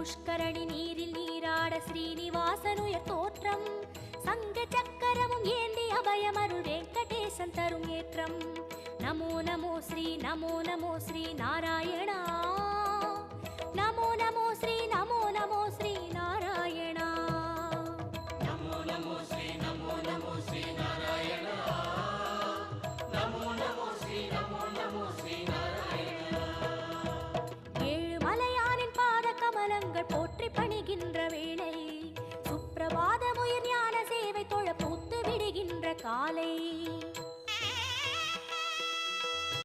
புஷ்கரணி நீரில் நீராட ஸ்ரீனிவாசனுயர் தோற்றம் சங்க சக்கரமும் ஏந்தி அபயமருள் வெங்கடேசன் தரும் ஏற்றம் நமோ நமோ ஸ்ரீ நாராயணா நமோ நமோ ஸ்ரீ நாராயணா நமோ நமோ ஸ்ரீ நாராயணா நமோ நமோ ஸ்ரீ நாராயணா. ஏழு மலையானின் பாத கமலங்கள் போற்றி பணிகின்ற வேளை சுப்பிரபாதமுயிர் ஞான சேவை தொழ பூத்து விடுகின்ற காலை